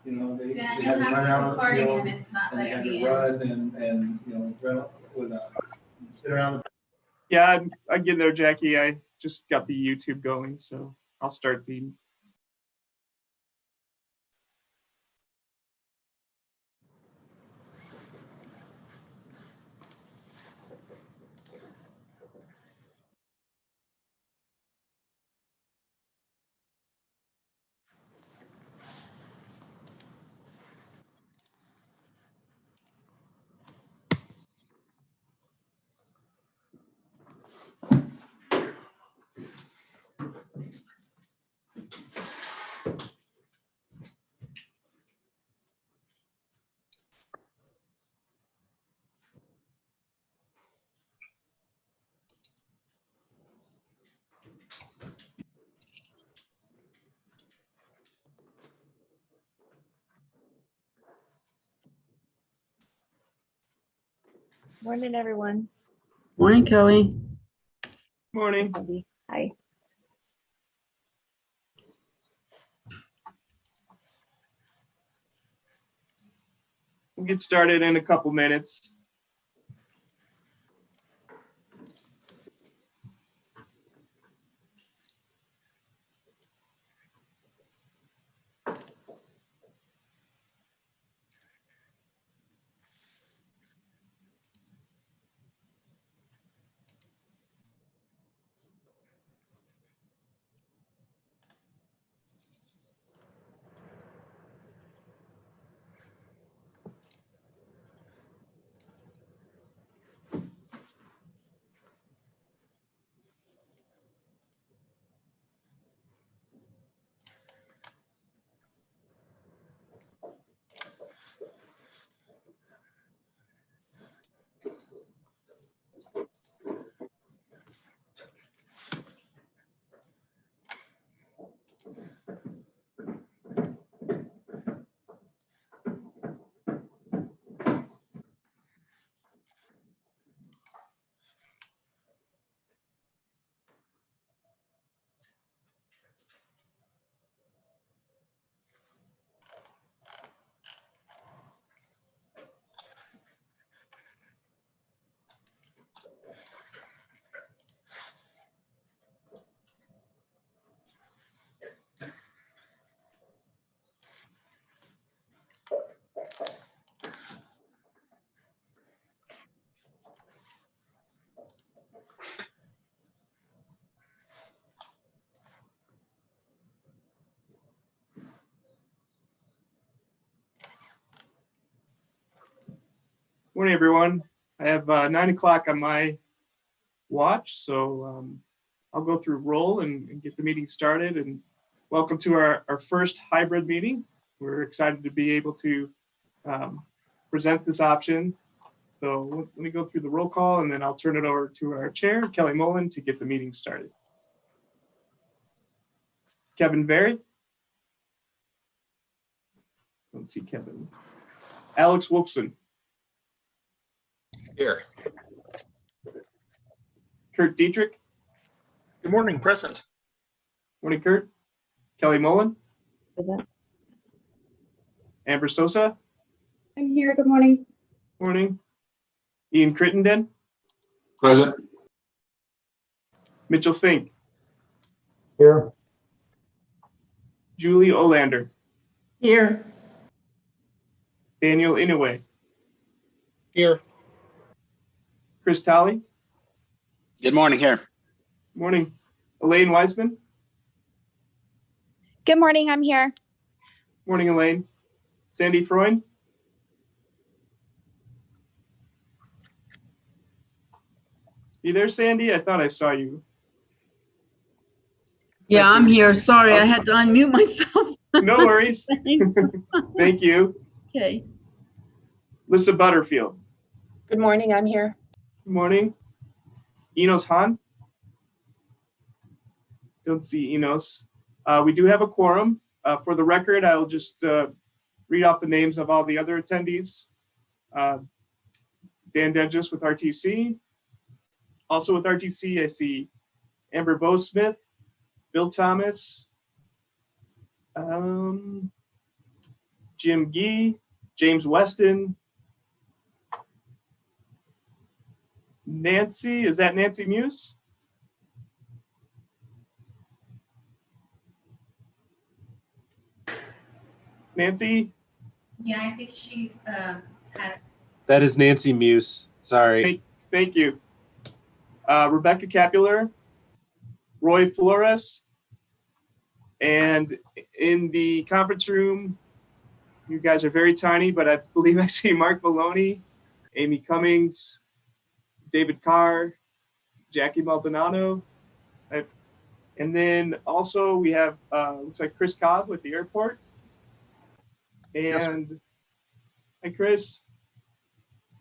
you know, they Yeah, had to run out on the recording field and it's not and they had letting to me in. run and, you know, run with sit around. Yeah, I'm getting there, Jackie. I just got the YouTube going, so I'll start the. Morning, everyone. Morning, Kelly. Morning. Hi. We'll get started in a couple minutes. Morning, everyone. I have 9 o'clock on my watch, so I'll go through roll and get the meeting started. And welcome to our first hybrid meeting. We're excited to be able to present this option. So let me go through the roll call, and then I'll turn it over to our chair, Kelly Mullen, to get the meeting started. Kevin Berry. Don't see Kevin. Alex Wolfson. Here. Kurt Dietrich. Good morning, present. Morning, Kurt. Kelly Mullen. Present. Amber Sosa. I'm here. Good morning. Morning. Ian Crittenden. Present. Mitchell Fink. Here. Julie Olander. Here. Daniel Inouye. Here. Chris Talley. Good morning here. Morning. Elaine Wiseman. Good morning, I'm here. Morning, Elaine. Sandy Freund. You there, Sandy? I thought I saw you. Yeah, I'm here. Sorry, I had to unmute myself. No worries. Thanks. Thank you. Okay. Lissa Butterfield. Good morning. I'm here. Good morning. Enos Hahn. Don't see Enos. We do have a quorum. For the record, I'll just read off the names of all the other attendees. Dan Dengis with RTC. Also with RTC, I see Amber Bowsmith, Bill Thomas, Jim Gee, James Weston, Nancy, is that Nancy Muse? Nancy? Yeah, I think she's That is Nancy Muse. Sorry. Thank you. Rebecca Capular, Roy Flores, and in the conference room, you guys are very tiny, but I believe I see Mark Maloney, Amy Cummings, David Carr, Jackie Maldonado. And then also we have, looks like Chris Cobb with the airport. And hi, Chris.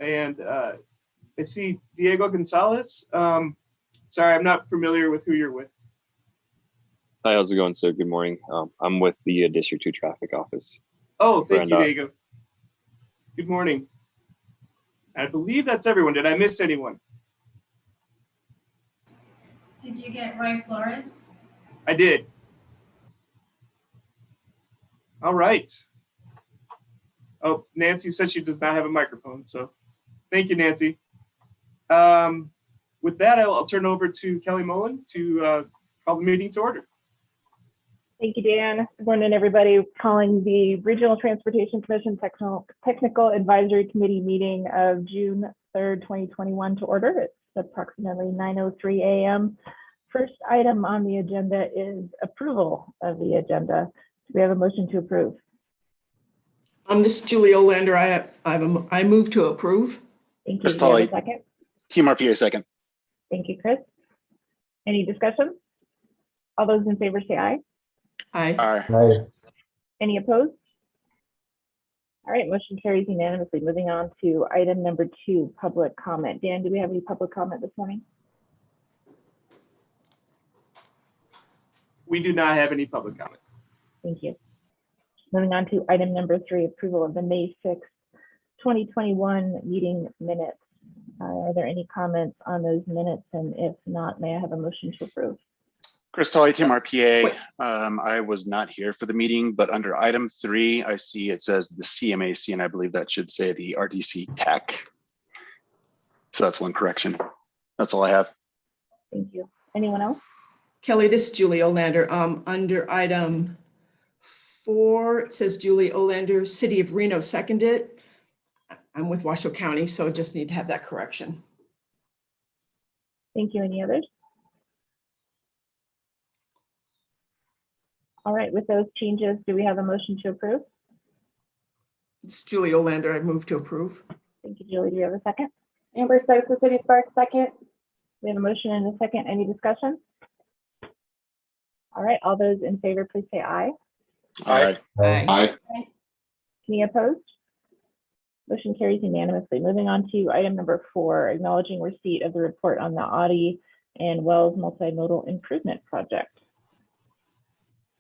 And I see Diego Gonzalez. Sorry, I'm not familiar with who you're with. Hi, how's it going, sir? Good morning. I'm with the District 2 Traffic Office. Oh, thank you, Brenda. Diego. Good morning. I believe that's everyone. Did I miss anyone? Did you get Roy Flores? I did. All right. Oh, Nancy said she does not have a microphone, so thank you, Nancy. With that, I'll turn over to Kelly Mullen to call the meeting to order. Thank you, Dan. Good morning, everybody. Calling the Regional Transportation Commission Technical Advisory Committee meeting of June 3rd, 2021 to order. It's approximately 9:03 a.m. First item on the agenda is approval of the agenda. Do we have a motion to approve? This is Julie Olander. I move to approve. Thank you. Chris Do we have a Tully. second? Team RPA second. Thank you, Chris. Any discussion? All those in favor say aye. Aye. Aye. Any opposed? All right, motion carries unanimously. Moving on to item number 2, public comment. Dan, do we have any public comment this morning? We do not have any public comment. Thank you. Moving on to item number 3, approval of the May 6th, 2021 meeting minutes. Are there any comments on those minutes? And if not, may I have a motion to approve? Chris Tully, Team RPA. I was not here for the meeting, but under item 3, I see it says the CMAC, and I believe that should say the RTC TAC. So that's one correction. That's all I have. Thank you. Anyone else? Kelly, this is Julie Olander. Under item 4, it says Julie Olander, City of Reno seconded. I'm with Washoe County, so just need to have that correction. Thank you. Any others? All right, with those changes, do we have a motion to approve? It's Julie Olander. I move to approve. Thank you, Julie. Do you have a second? Amber Stokes, the City Sparks, second. We have a motion and a second. Any discussion? All right, all those in favor, please say aye. Aye. Aye. Any opposed? Motion carries unanimously. Moving on to item number 4, acknowledging receipt of the report on the Audi and Wells Multimodal Improvement Project.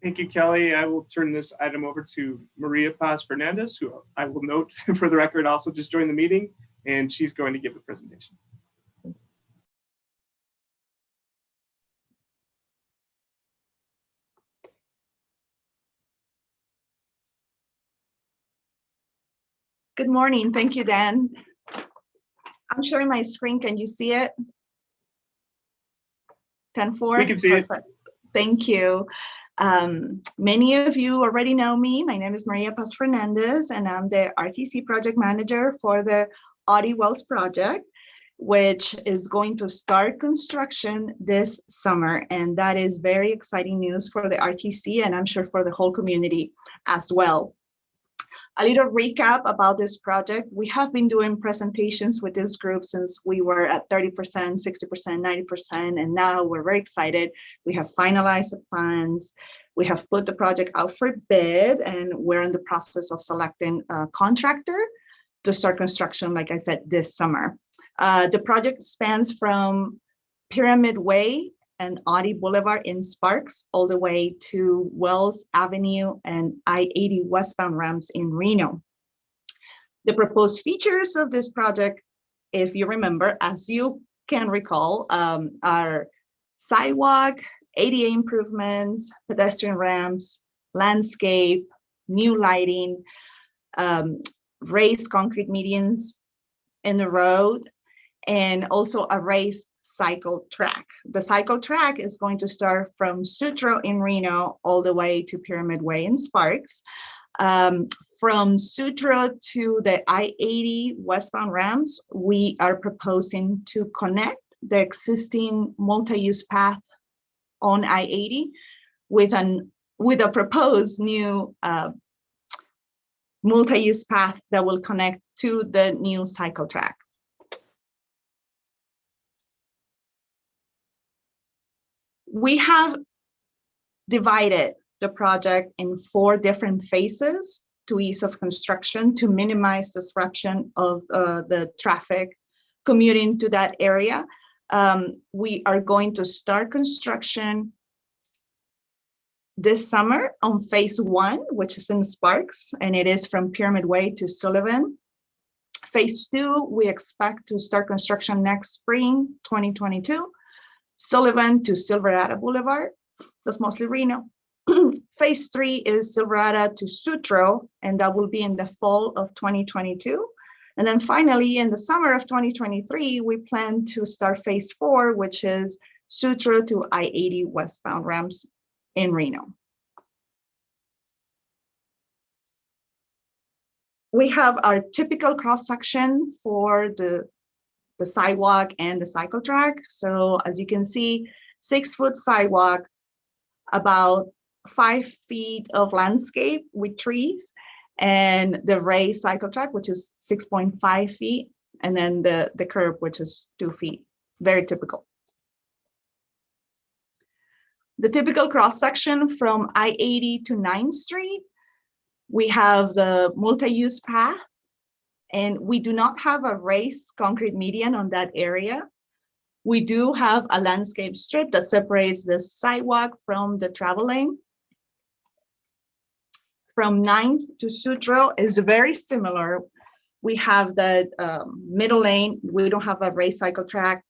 Thank you, Kelly. I will turn this item over to Maria Paz Fernandez, who I will note for the record also just joined the meeting, and she's going to give the presentation. Good morning. Thank you, Dan. I'm sharing my screen. Can you see it? 10-4? We can see it. Perfect. Thank you. Many of you already know me. My name is Maria Paz Fernandez, and I'm the RTC project manager for the Audi Wells project, which is going to start construction this summer. And that is very exciting news for the RTC, and I'm sure for the whole community as well. A little recap about this project. We have been doing presentations with this group since we were at 30%, 60%, 90%, and now we're very excited. We have finalized the plans. We have put the project out for bid, and we're in the process of selecting a contractor to start construction, like I said, this summer. The project spans from Pyramid Way and Audi Boulevard in Sparks all the way to Wells Avenue and I-80 westbound ramps in Reno. The proposed features of this project, if you remember, as you can recall, are sidewalk, ADA improvements, pedestrian ramps, landscape, new lighting, raised concrete medians in the road, and also a raised cycle track. The cycle track is going to start from Sutro in Reno all the way to Pyramid Way in Sparks. From Sutro to the I-80 westbound ramps, we are proposing to connect the existing multi-use path on I-80 with a proposed new multi-use path that will connect to the new cycle track. We have divided the project in 4 different phases to ease of construction to minimize disruption of the traffic commuting to that area. We are going to start construction this summer on phase 1, which is in Sparks, and it is from Pyramid Way to Sullivan. Phase 2, we expect to start construction next spring, 2022, Sullivan to Silverado Boulevard. That's mostly Reno. Phase 3 is Silverado to Sutro, and that will be in the fall of 2022. And then finally, in the summer of 2023, we plan to start phase 4, which is Sutro to I-80 westbound ramps in Reno. We have our typical cross-section for the sidewalk and the cycle track. So as you can see, 6-foot sidewalk, about 5 feet of landscape with trees, and the raised cycle track, which is 6.5 feet, and then the curb, which is 2 feet, very typical. The typical cross-section from I-80 to 9th Street, we have the multi-use path, and we do not have a raised concrete median on that area. We do have a landscape strip that separates the sidewalk from the travel lane. From 9th to Sutro is very similar. We have the middle lane. We don't have a raised cycle track.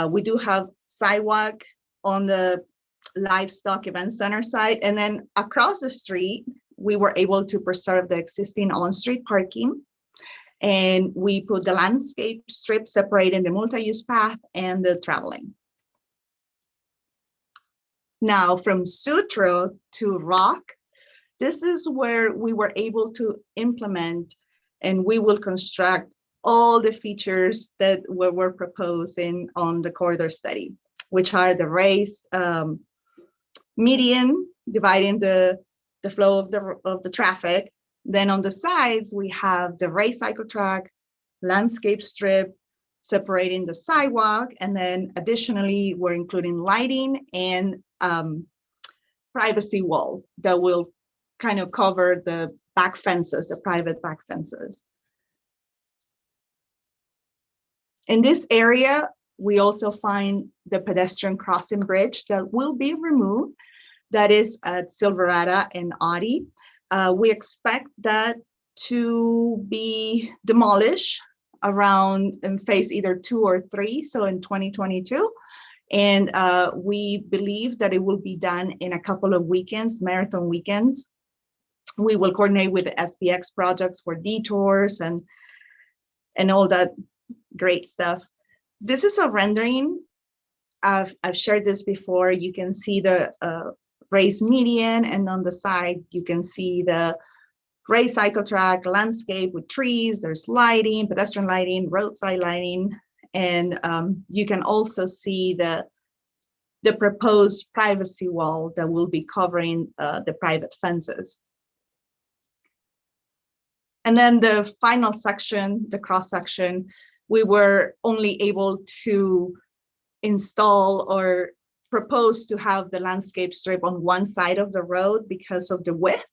We do have sidewalk on the livestock event center side. And then across the street, we were able to preserve the existing on-street parking. And we put the landscape strip separating the multi-use path and the traveling. Now from Sutro to Rock, this is where we were able to implement, and we will construct all the features that we were proposing on the corridor study, which are the raised median dividing the flow of the traffic. Then on the sides, we have the raised cycle track, landscape strip separating the sidewalk, and then additionally, we're including lighting and privacy wall that will kind of cover the back fences, the private back fences. In this area, we also find the pedestrian crossing bridge that will be removed. That is at Silverado and Audi. We expect that to be demolished around in phase either 2 or 3, so in 2022. And we believe that it will be done in a couple of weekends, marathon weekends. We will coordinate with the SPX projects for detours and all that great stuff. This is a rendering. I've shared this before. You can see the raised median, and on the side, you can see the raised cycle track, landscape with trees. There's lighting, pedestrian lighting, roadside lighting, and you can also see the proposed privacy wall that will be covering the private fences. And then the final section, the cross section, we were only able to install or propose to have the landscape strip on one side of the road because of the width,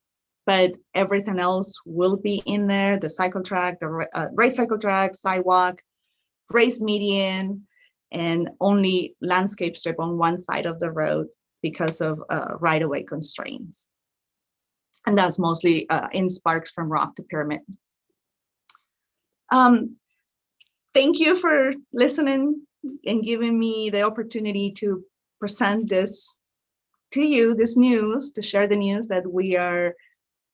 but everything else will be in there, the cycle track, the raised cycle track, sidewalk, raised median, and only landscape strip on one side of the road because of right-of-way constraints. And that's mostly in Sparks from Rock to Pyramid. Thank you for listening and giving me the opportunity to present this to you, this news, to share the news that we are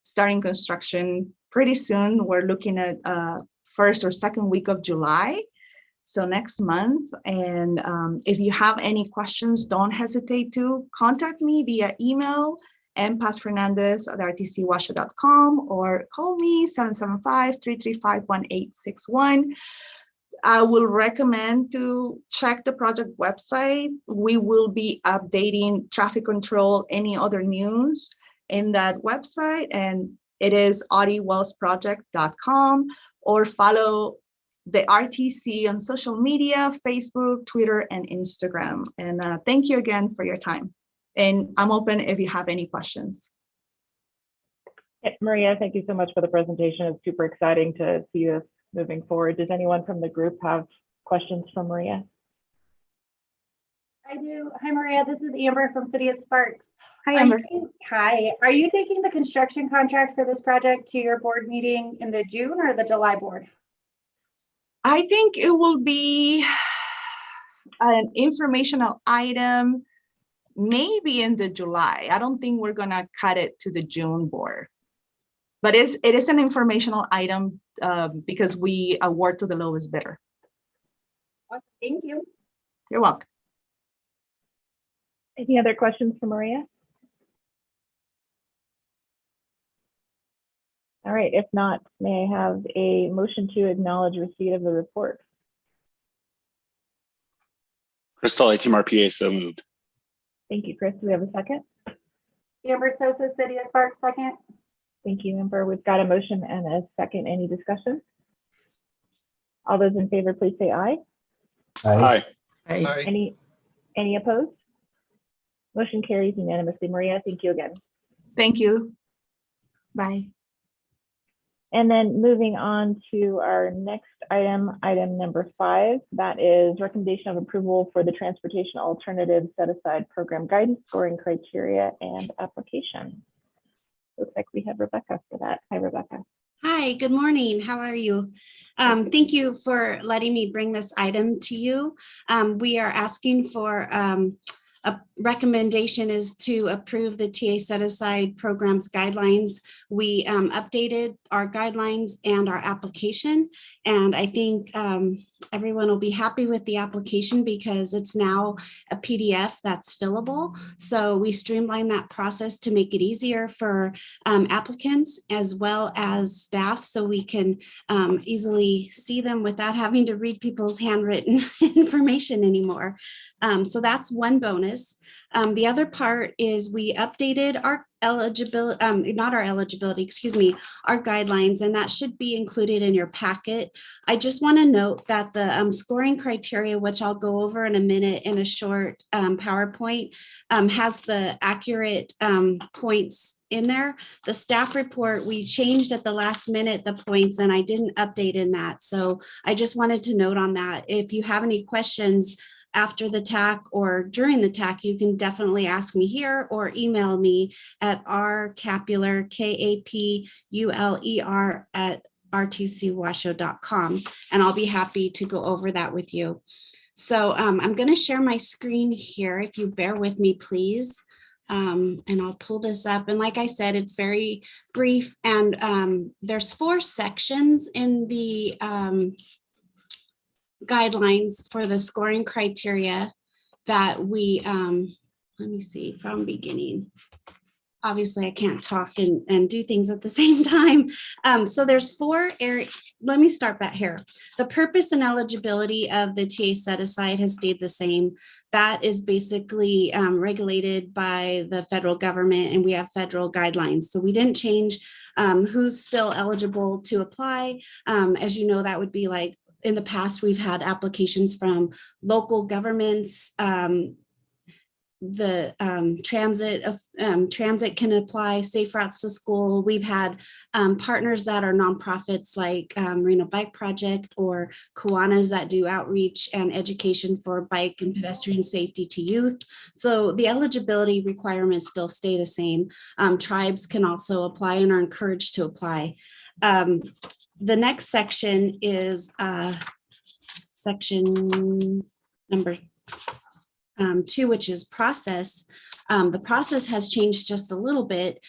starting construction pretty soon. We're looking at first or second week of July. So next month. And if you have any questions, don't hesitate to contact me via email, mpasfernandez@rtcwashoe.com, or call me 775-335-1861. I will recommend to check the project website. We will be updating traffic control, any other news in that website, and it is audywellsproject.com, or follow the RTC on social media, Facebook, Twitter, and Instagram. And thank you again for your time. And I'm open if you have any questions. Maria, thank you so much for the presentation. It's super exciting to see this moving forward. Does anyone from the group have questions for Maria? I do. Hi, Maria. This is Amber from City of Sparks. Hi, Amber. Hi. Are you taking the construction contract for this project to your board meeting in the June or the July board? I think it will be an informational item, maybe in the July. I don't think we're gonna cut it to the June board. But it is an informational item because we award to the lowest bidder. Awesome. Thank you. You're welcome. Any other questions for Maria? All right, if not, may I have a motion to acknowledge receipt of the report? Crystal, ATMRPA, so moved. Thank you, Chris. Do we have a second? Amber Sosa, City of Sparks, second. Thank you, Amber. We've got a motion and a second. Any discussion? All those in favor, please say aye. Aye. Aye. Any opposed? Motion carries unanimously. Maria, thank you again. Thank you. Bye. And then moving on to our next item, item number 5, that is recommendation of approval for the transportation alternative set aside program guidance, scoring criteria, and application. Looks like we have Rebecca for that. Hi, Rebecca. Hi, good morning. How are you? Thank you for letting me bring this item to you. We are asking for a recommendation is to approve the TA set aside programs guidelines. We updated our guidelines and our application, and I think everyone will be happy with the application because it's now a PDF that's fillable. So we streamlined that process to make it easier for applicants as well as staff, so we can easily see them without having to read people's handwritten information anymore. So that's one bonus. The other part is we updated our eligibility, not our eligibility, excuse me, our guidelines, and that should be included in your packet. I just want to note that the scoring criteria, which I'll go over in a minute in a short PowerPoint, has the accurate points in there. The staff report, we changed at the last minute the points, and I didn't update in that. So I just wanted to note on that. If you have any questions after the TAC or during the TAC, you can definitely ask me here or email me at rcapuler, KAPULER @rtcwashoe.com, and I'll be happy to go over that with you. So I'm going to share my screen here, if you bear with me, please. And I'll pull this up. And like I said, it's very brief, and there's 4 sections in the guidelines for the scoring criteria that we, let me see, from beginning. Obviously, I can't talk and do things at the same time. So there's 4 areas. Let me start back here. The purpose and eligibility of the TA set aside has stayed the same. That is basically regulated by the federal government, and we have federal guidelines. So we didn't change who's still eligible to apply. As you know, that would be like, in the past, we've had applications from local governments. The transit can apply, safe routes to school. We've had partners that are nonprofits like Reno Bike Project or Kiwanis that do outreach and education for bike and pedestrian safety to youth. So the eligibility requirements still stay the same. Tribes can also apply and are encouraged to apply. The next section is section number 2, which is process. The process has changed just a little bit,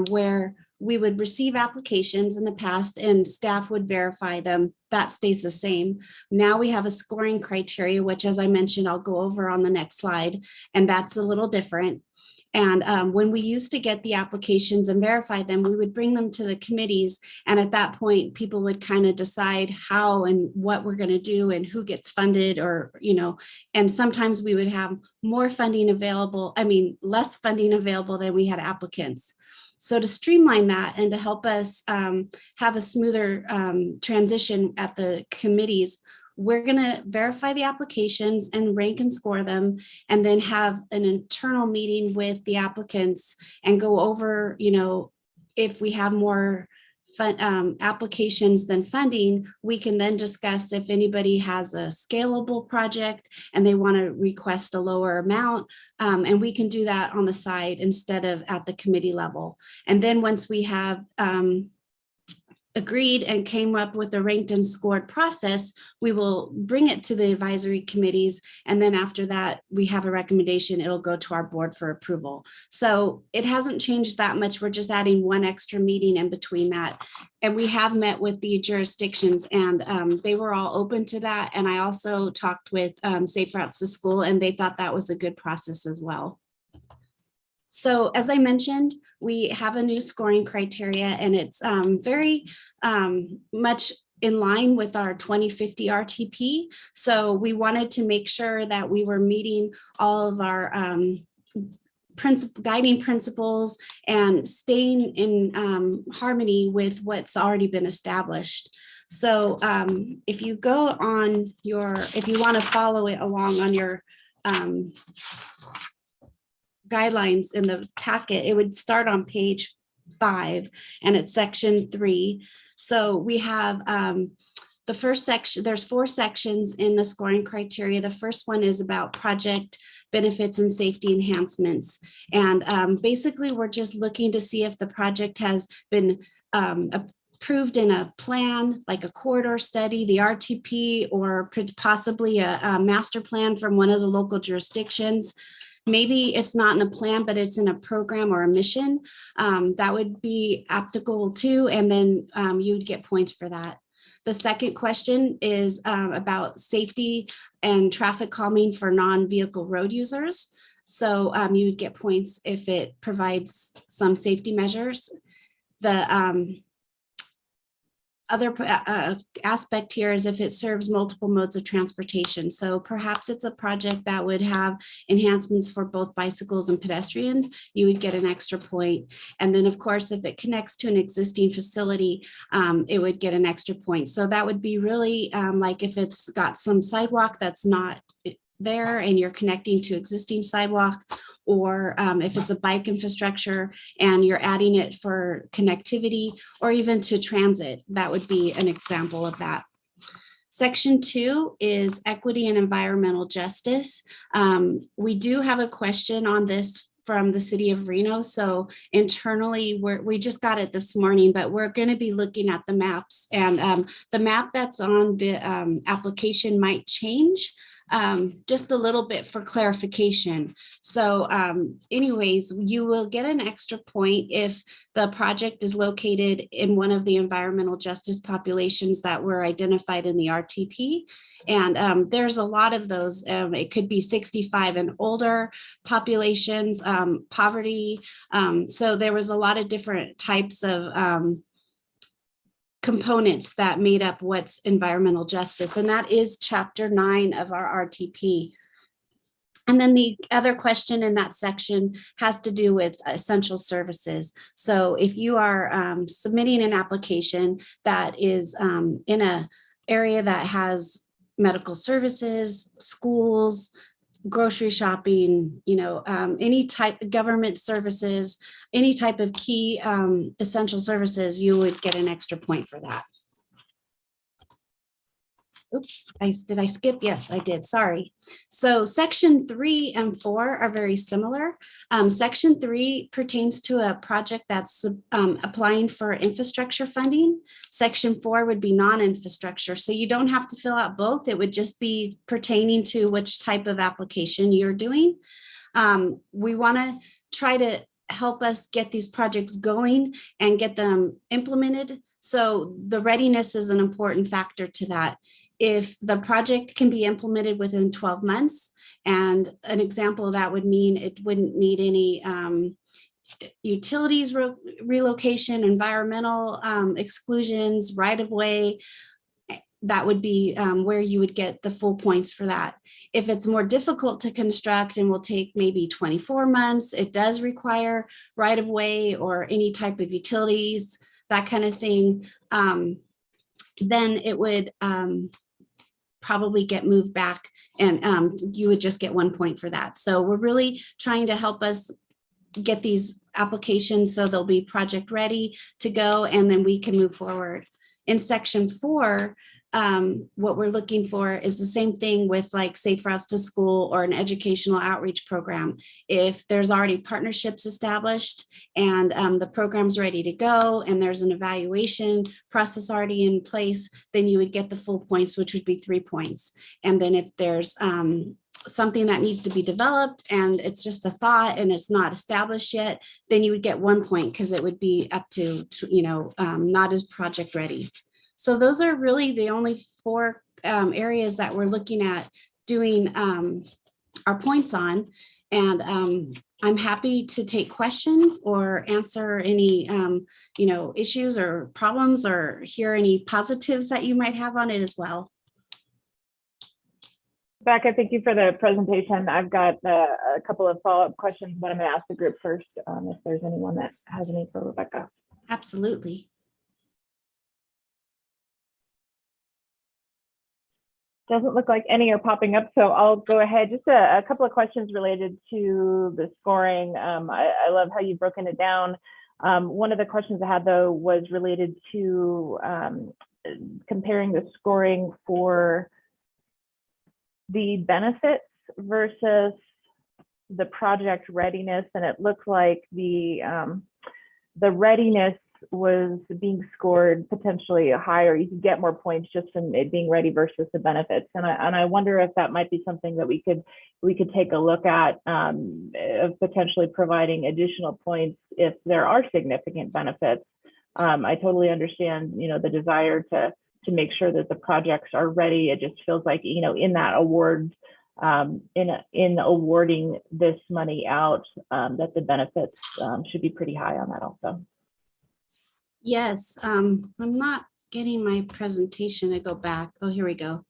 where we would receive applications in the past and staff would verify them. That stays the same. Now we have a scoring criteria, which, as I mentioned, I'll go over on the next slide, and that's a little different. And when we used to get the applications and verify them, we would bring them to the committees. And at that point, people would kind of decide how and what we're going to do and who gets funded, or, you know, and sometimes we would have more funding available, less funding available than we had applicants. So to streamline that and to help us have a smoother transition at the committees, we're going to verify the applications and rank and score them, and then have an internal meeting with the applicants and go over, you know, if we have more applications than funding, we can then discuss if anybody has a scalable project and they want to request a lower amount, and we can do that on the side instead of at the committee level. And then once we have agreed and came up with a ranked and scored process, we will bring it to the advisory committees. And then after that, we have a recommendation, it'll go to our board for approval. So it hasn't changed that much. We're just adding one extra meeting in between that. And we have met with the jurisdictions, and they were all open to that. And I also talked with Safe Routes to School, and they thought that was a good process as well. So as I mentioned, we have a new scoring criteria, and it's very much in line with our 2050 RTP. So we wanted to make sure that we were meeting all of our guiding principles and staying in harmony with what's already been established. So if you go on if you want to follow it along on your guidelines in the packet, it would start on page 5, and it's section 3. So we have the first section, there's 4 sections in the scoring criteria. The first one is about project benefits and safety enhancements. And basically, we're just looking to see if the project has been approved in a plan, like a corridor study, the RTP, or possibly a master plan from one of the local jurisdictions. Maybe it's not in a plan, but it's in a program or a mission. That would be applicable too, and then you would get points for that. The second question is about safety and traffic calming for non-vehicle road users. So you would get points if it provides some safety measures. The other aspect here is if it serves multiple modes of transportation. So perhaps it's a project that would have enhancements for both bicycles and pedestrians, you would get an extra point. And then of course, if it connects to an existing facility, it would get an extra point. So that would be really like if it's got some sidewalk that's not there and you're connecting to existing sidewalk, or if it's a bike infrastructure and you're adding it for connectivity or even to transit, that would be an example of that. Section 2 is equity and environmental justice. We do have a question on this from the city of Reno. So internally, we just got it this morning, but we're going to be looking at the maps, and the map that's on the application might change just a little bit for clarification. So anyways, you will get an extra point if the project is located in one of the environmental justice populations that were identified in the RTP. And there's a lot of those. It could be 65 and older populations, poverty. So there was a lot of different types of components that made up what's environmental justice, and that is chapter 9 of our RTP. And then the other question in that section has to do with essential services. So if you are submitting an application that is in an area that has medical services, schools, grocery shopping, any type of government services, any type of key essential services, you would get an extra point for that. Oops, did I skip? Yes, I did. Sorry. So section 3 and 4 are very similar. Section 3 pertains to a project that's applying for infrastructure funding. Section 4 would be non-infrastructure. So you don't have to fill out both. It would just be pertaining to which type of application you're doing. We want to try to help us get these projects going and get them implemented. So the readiness is an important factor to that. If the project can be implemented within 12 months, and an example of that would mean it wouldn't need any utilities relocation, environmental exclusions, right-of-way, that would be where you would get the full points for that. If it's more difficult to construct and will take maybe 24 months, it does require right-of-way or any type of utilities, that kind of thing, then it would probably get moved back, and you would just get 1 point for that. So we're really trying to help us get these applications so they'll be project ready to go, and then we can move forward. In section 4, what we're looking for is the same thing with like Safe Routes to School or an educational outreach program. If there's already partnerships established and the program's ready to go and there's an evaluation process already in place, then you would get the full points, which would be 3 points. And then if there's something that needs to be developed and it's just a thought and it's not established yet, then you would get 1 point because it would be up to, not as project ready. So those are really the only 4 areas that we're looking at doing our points on. And I'm happy to take questions or answer any, issues or problems or hear any positives that you might have on it as well. Becca, thank you for the presentation. I've got a couple of follow-up questions, but I'm going to ask the group first if there's anyone that has any for Rebecca. Absolutely. Doesn't look like any are popping up, so I'll go ahead. Just a couple of questions related to the scoring. I love how you've broken it down. One of the questions I had, though, was related to comparing the scoring for the benefits versus the project readiness, and it looked like the readiness was being scored potentially higher. You could get more points just from it being ready versus the benefits, and I wonder if that might be something that we could take a look at, of potentially providing additional points if there are significant benefits. I totally understand, the desire to make sure that the projects are ready. It just feels like, in that award, in awarding this money out, that the benefits should be pretty high on that also. Yes, I'm not getting my presentation to go back. Oh, here we go.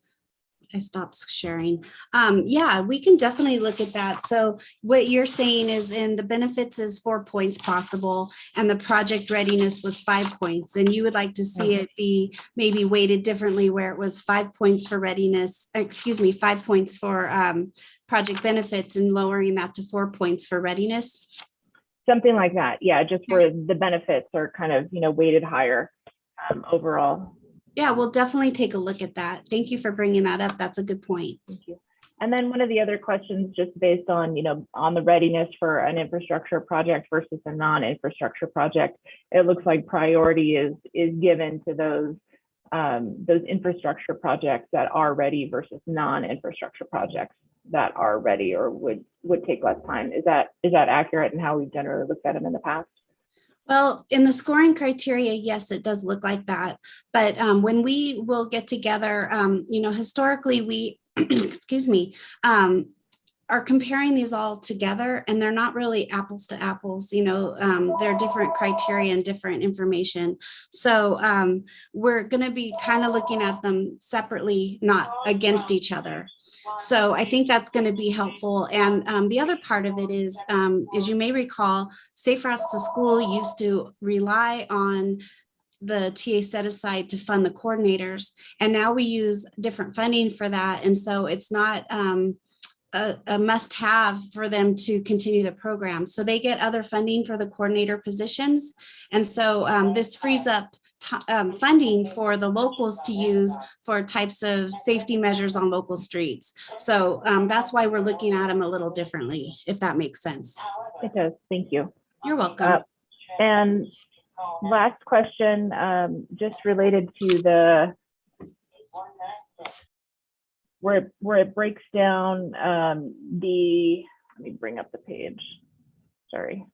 I stopped sharing. Yeah, we can definitely look at that. So what you're saying is in the benefits is 4 points possible, and the project readiness was 5 points. And you would like to see it be maybe weighted differently, where it was 5 points for readiness, 5 points for project benefits, and lowering that to 4 points for readiness. Something like that. Yeah, just where the benefits are kind of, weighted higher overall. Yeah, we'll definitely take a look at that. Thank you for bringing that up. That's a good point. Thank you. And then one of the other questions, just based on, on the readiness for an infrastructure project versus a non-infrastructure project, it looks like priority is given to those infrastructure projects that are ready versus non-infrastructure projects that are ready or would take less time. Is that accurate in how we've generally looked at them in the past? Well, in the scoring criteria, yes, it does look like that. But when we will get together, historically we, excuse me, are comparing these all together, and they're not really apples to apples. They're different criteria and different information. So we're going to be kind of looking at them separately, not against each other. So I think that's going to be helpful. And the other part of it is, as you may recall, Safe Routes to School used to rely on the TA set aside to fund the coordinators. And now we use different funding for that. And so it's not a must-have for them to continue the program. So they get other funding for the coordinator positions. And so this frees up funding for the locals to use for types of safety measures on local streets. So that's why we're looking at them a little differently, if that makes sense. It does. Thank you. You're welcome. And last question, just related to where it breaks down let me bring up the page. Sorry.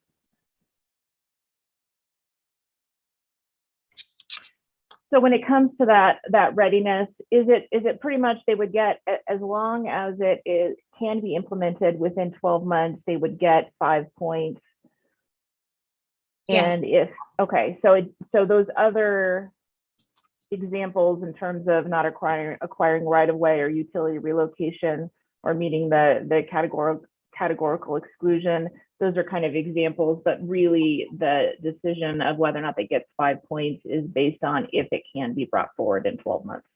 So when it comes to that readiness, is it pretty much they would get, as long as can be implemented within 12 months, they would get 5 points? Yes. And okay, so those other examples in terms of not acquiring right of way or utility relocation or meeting the categorical exclusion, those are kind of examples, but really the decision of whether or not they get 5 points is based on if it can be brought forward in 12 months.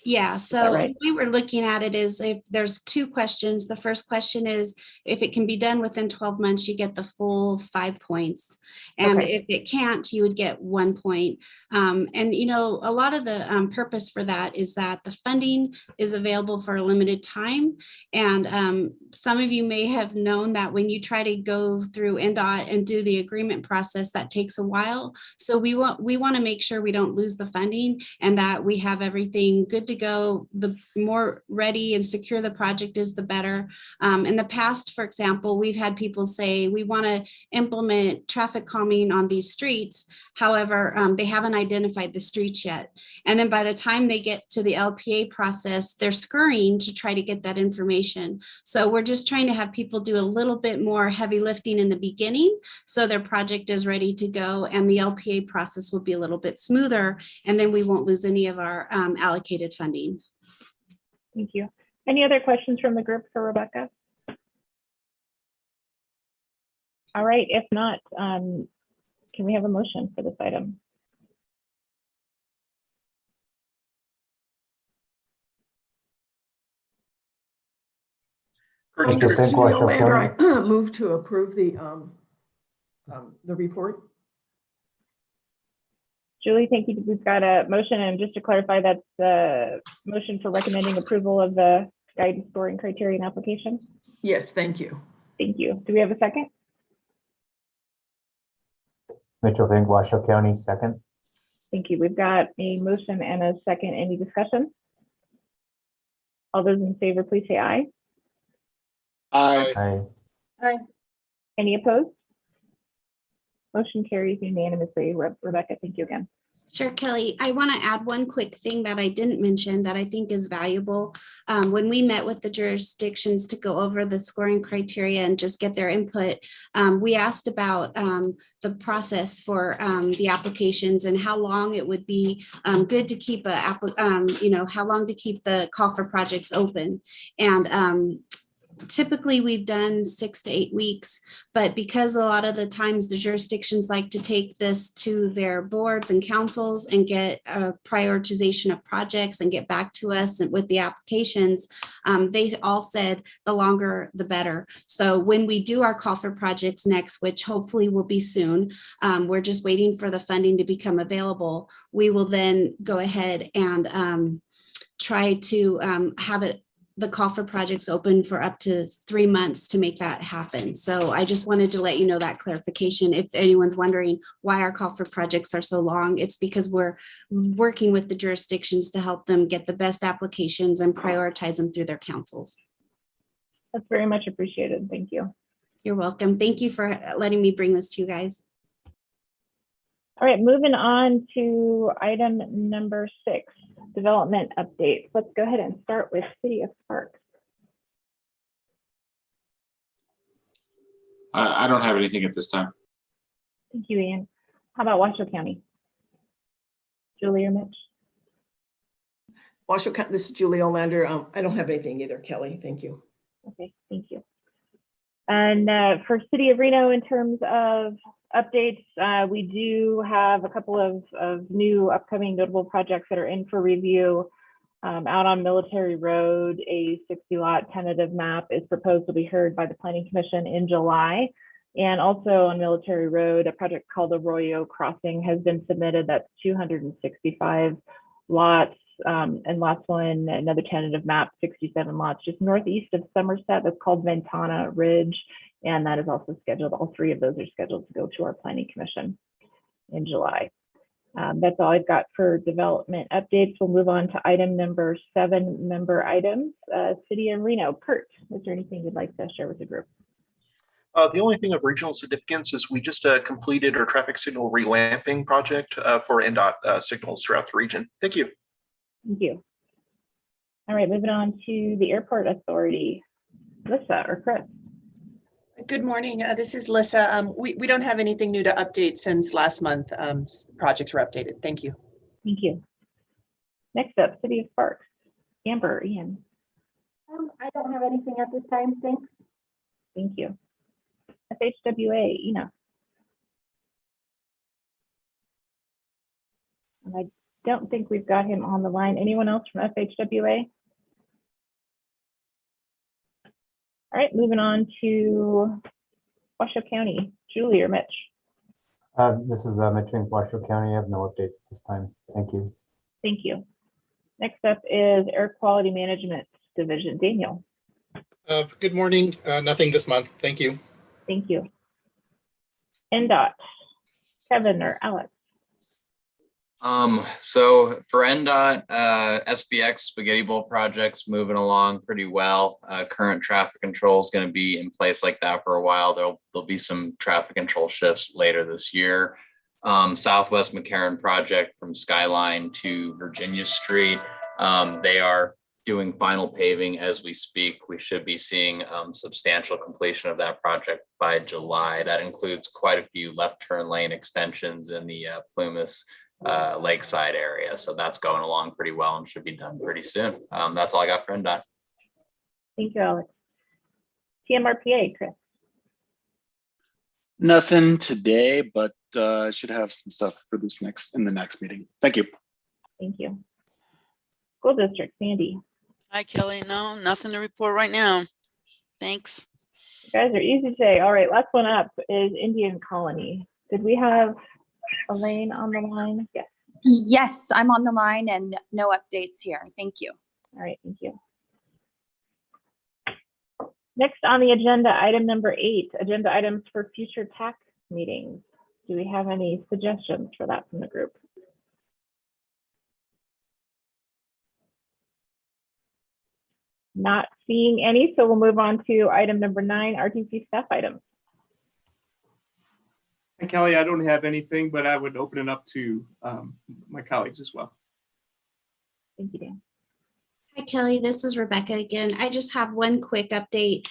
Yeah, that so right? the way we're looking at it is, if there's 2 questions. The first question is, if it can be done within 12 months, you get the full 5 points. And Okay. if it can't, you would get 1 point. And you know, a lot of the purpose for that is that the funding is available for a limited time. And some of you may have known that when you try to go through NDOT and do the agreement process, that takes a while. So we want to make sure we don't lose the funding and that we have everything good to go. The more ready and secure the project is, the better. In the past, for example, we've had people say, we want to implement traffic calming on these streets. However, they haven't identified the streets yet. And then by the time they get to the LPA process, they're scurrying to try to get that information. So we're just trying to have people do a little bit more heavy lifting in the beginning so their project is ready to go, and the LPA process will be a little bit smoother, and then we won't lose any of our allocated funding. Thank you. Any other questions from the group for Rebecca? All right, if not, can we have a motion for this item? Julie Olander, I move to approve the report. Julie, thank you. We've got a motion, and just to clarify, that's the motion for recommending approval of the guidance scoring criterion application. Yes, thank you. Thank you. Do we have a second? Mitchell Vink, Washoe County, second. Thank you. We've got a motion and a second. Any discussion? All those in favor, please say aye. Aye. Aye. Aye. Any opposed? Motion carries unanimously. Rebecca, thank you again. Sure, Kelly. I want to add one quick thing that I didn't mention that I think is valuable. When we met with the jurisdictions to go over the scoring criteria and just get their input, we asked about the process for the applications and how long it would be good to keep how long to keep the call for projects open. And typically we've done 6 to 8 weeks, but because a lot of the times the jurisdictions like to take this to their boards and councils and get a prioritization of projects and get back to us with the applications, they all said the longer the better. So when we do our call for projects next, which hopefully will be soon, we're just waiting for the funding to become available. We will then go ahead and try to have the call for projects open for up to 3 months to make that happen. So I just wanted to let you know that clarification. If anyone's wondering why our call for projects are so long, it's because we're working with the jurisdictions to help them get the best applications and prioritize them through their councils. That's very much appreciated. Thank you. You're welcome. Thank you for letting me bring this to you guys. All right, moving on to item number 6, development updates. Let's go ahead and start with City of Sparks. I don't have anything at this time. Thank you, Ian. How about Washoe County? Julie or Mitch? Washoe County, this is Julie Olander. I don't have anything either, Kelly. Thank you. Okay, thank you. And for City of Reno, in terms of updates, we do have a couple of new upcoming notable projects that are in for review. Out on Military Road, a 60-lot tentative map is proposed to be heard by the Planning Commission in July. And also on Military Road, a project called Arroyo Crossing has been submitted. That's 265 lots. And last one, another tentative map, 67 lots, just northeast of Somerset. That's called Ventana Ridge. And that is also scheduled. All 3 of those are scheduled to go to our Planning Commission in July. That's all I've got for development updates. We'll move on to item number 7, member items. City of Reno. Kurt, is there anything you'd like to share with the group? The only thing of regional significance is we just completed our traffic signal relamping project for NDOT signals throughout the region. Thank you. Thank you. All right, moving on to the Airport Authority. Lissa or Chris? Good morning. This is Lissa. We don't have anything new to update since last month. Projects were updated. Thank you. Thank you. Next up, City of Parks. Amber, Ian. I don't have anything at this time. Thanks. Thank you. FHWA, Ina. And I don't think we've got him on the line. Anyone else from FHWA? All right, moving on to Washoe County. Julie or Mitch? This is Mitch in Washoe County. I have no updates at this time. Thank you. Thank you. Next up is Air Quality Management Division. Daniel. Good morning. Nothing this month. Thank you. Thank you. NDOT. Kevin or Alex? So for NDOT, SBX Spaghetti Bowl project's moving along pretty well. Current traffic control is going to be in place like that for a while. There'll be some traffic control shifts later this year. Southwest McCarran project from Skyline to Virginia Street. They are doing final paving as we speak. We should be seeing substantial completion of that project by July. That includes quite a few left turn lane extensions in the Plumas Lakeside area. So that's going along pretty well and should be done pretty soon. That's all I got for NDOT. Thank you, Alex. TMRPA, Chris. Nothing today, but I should have some stuff for this in the next meeting. Thank you. Thank you. School District, Sandy. Hi, Kelly. No, nothing to report right now. Thanks. You guys are easy today. All right, last one up is Indian Colony. Did we have Elaine on the line? Yes. Yes, I'm on the line and no updates here. Thank you. All right, thank you. Next on the agenda, item number 8, agenda items for future TAC meetings. Do we have any suggestions for that from the group? Not seeing any, so we'll move on to item number 9, RTC staff items. And Kelly, I don't have anything, but I would open it up to my colleagues as well. Thank you, Dan. Hi, Kelly. This is Rebecca again. I just have one quick update.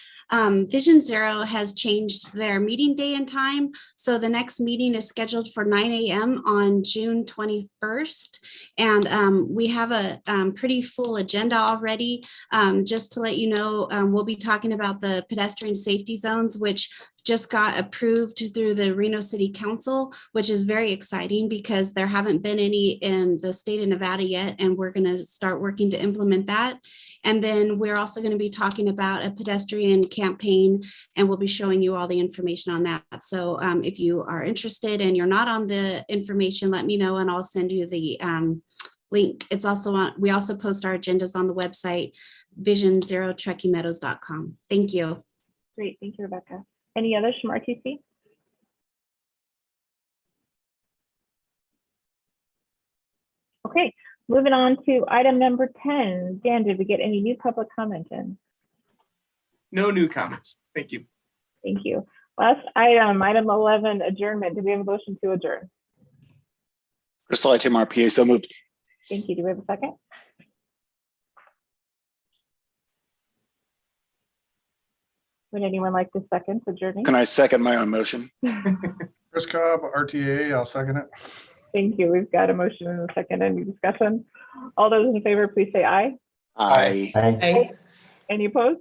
Vision Zero has changed their meeting day and time. So the next meeting is scheduled for 9 a.m. on June 21st. And we have a pretty full agenda already. Just to let you know, we'll be talking about the pedestrian safety zones, which just got approved through the Reno City Council, which is very exciting because there haven't been any in the state of Nevada yet, and we're going to start working to implement that. And then we're also going to be talking about a pedestrian campaign, and we'll be showing you all the information on that. So if you are interested and you're not on the information, let me know and I'll send you the link. It's also on, we also post our agendas on the website, visionzerotrekkingmeadows.com. Thank you. Great, thank you, Rebecca. Any others from RTC? Okay, moving on to item number 10. Dan, did we get any new public comment in? No new comments. Thank you. Thank you. Last item, item 11, adjournment. Do we have a motion to adjourn? Crystal Item RPA, so moved. Thank you. Do we have a second? Would anyone like to second adjourning? Can I second my own motion? Chris Cobb, RTA, I'll second it. Thank you. We've got a motion and a second. Any discussion? All those in favor, please say aye. Aye. Aye. Any opposed?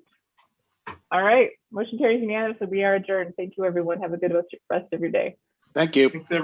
All right. Motion carries unanimously. We are adjourned. Thank you, everyone. Have a good rest of your day. Thank you. Thanks, everyone.